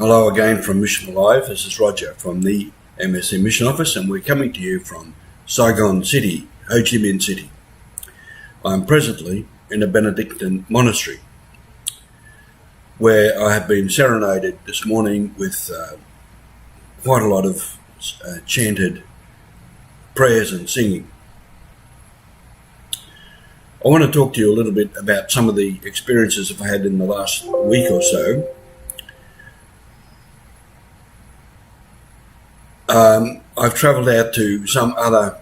Hello again from Mission Alive. This is Roger from the MSC Mission Office, and we're coming to you from Saigon City, Ho Chi Minh City. I'm presently in a Benedictine monastery where I have been serenaded this morning with quite a lot of chanted prayers and singing. I want to talk to you a little bit about some of the experiences I've had in the last week or so. I've travelled out to some other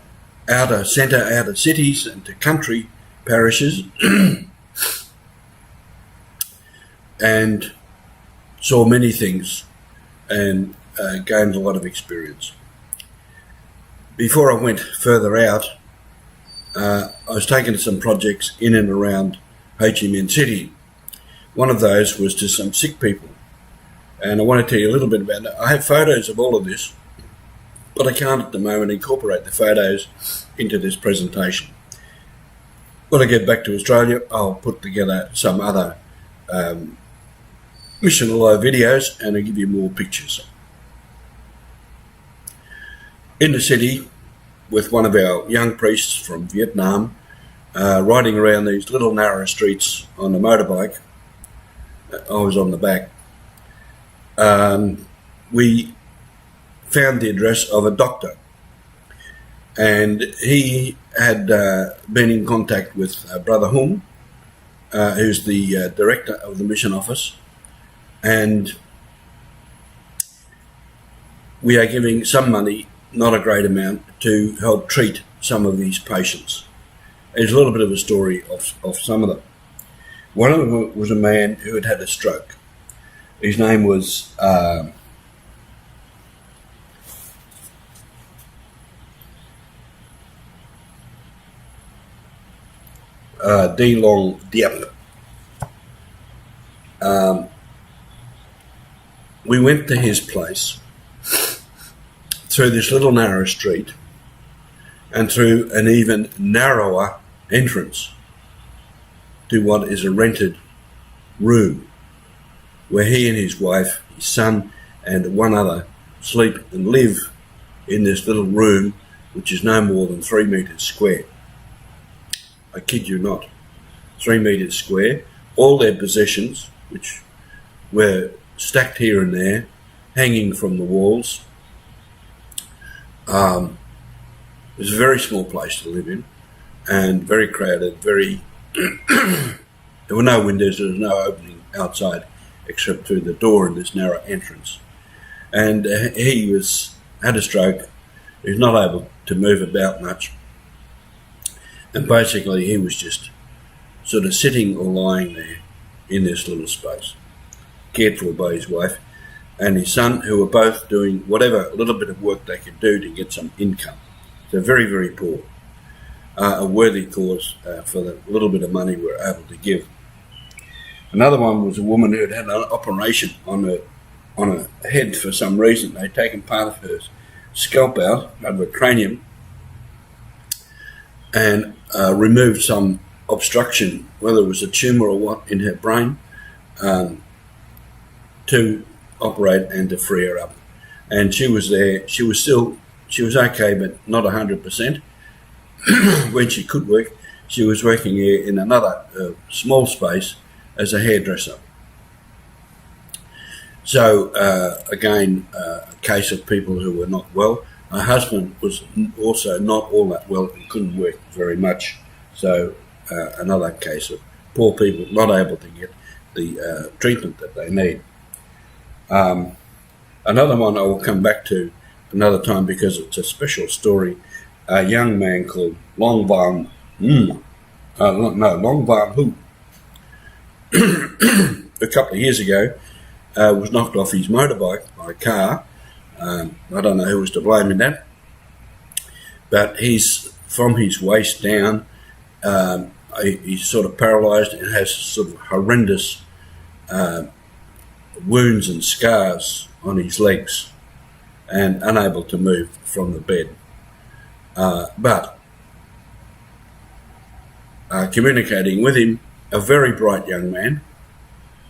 outer cities and to country parishes and saw many things and gained a lot of experience. Before I went further out, I was taken to some projects in and around Ho Chi Minh City. One of those was to some sick people, and I want to tell you a little bit about it. I have photos of all of this, but I can't at the moment incorporate the photos into this presentation. When I get back to Australia, I'll put together some other Mission Alive videos and I'll give you more pictures. In the city, with one of our young priests from Vietnam, riding around these little narrow streets on a motorbike. I was on the back. We found the address of a doctor, and he had been in contact with Brother Hung, who's the director of the mission office, and we are giving some money, not a great amount, to help treat some of these patients. There's a little bit of a story of some of them. One of them was a man who had had a stroke. His name was D. Long Diep. We went to his place through this little narrow street and through an even narrower entrance to what is a rented room where he and his wife, his son and one other sleep and live in this little room, which is no more than 3 meters square. I kid you not, 3 meters square. All their possessions, which were stacked here and there, hanging from the walls. It was a very small place to live in and very crowded, very... There were no windows, there was no opening outside except through the door in this narrow entrance. And he had a stroke. He was not able to move about much. And basically he was just sort of sitting or lying there in this little space, cared for by his wife and his son, who were both doing whatever little bit of work they could do to get some income. So very, very poor. A worthy cause for the little bit of money we were able to give. Another one was a woman who had had an operation on her head for some reason. They'd taken part of her scalp out of her cranium and removed some obstruction, whether it was a tumour or what, in her brain, to operate and to free her up. And she was there. She was okay, but not 100%. When she could work, she was working here in another small space as a hairdresser. So again, a case of people who were not well. Her husband was also not all that well and couldn't work very much. So another case of poor people not able to get the treatment that they need. Another one I will come back to another time because it's a special story. A young man called Long Van Hu, a couple of years ago, was knocked off his motorbike by a car. I don't know who was to blame in that, but he's from his waist down. He's sort of paralysed and has sort of horrendous wounds and scars on his legs and unable to move from the bed. But communicating with him, a very bright young man,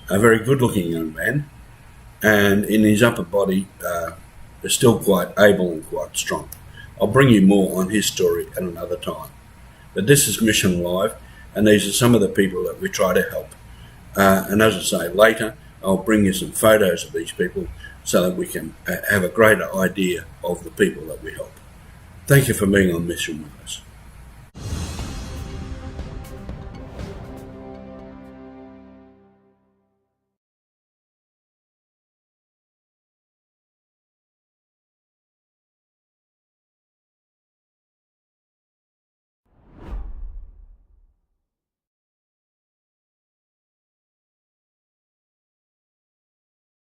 a very good-looking young man, and in his upper body is still quite able and quite strong. I'll bring you more on his story at another time. But this is Mission Live, and these are some of the people that we try to help. And as I say, later I'll bring you some photos of these people so that we can have a greater idea of the people that we help. Thank you for being on Mission with us.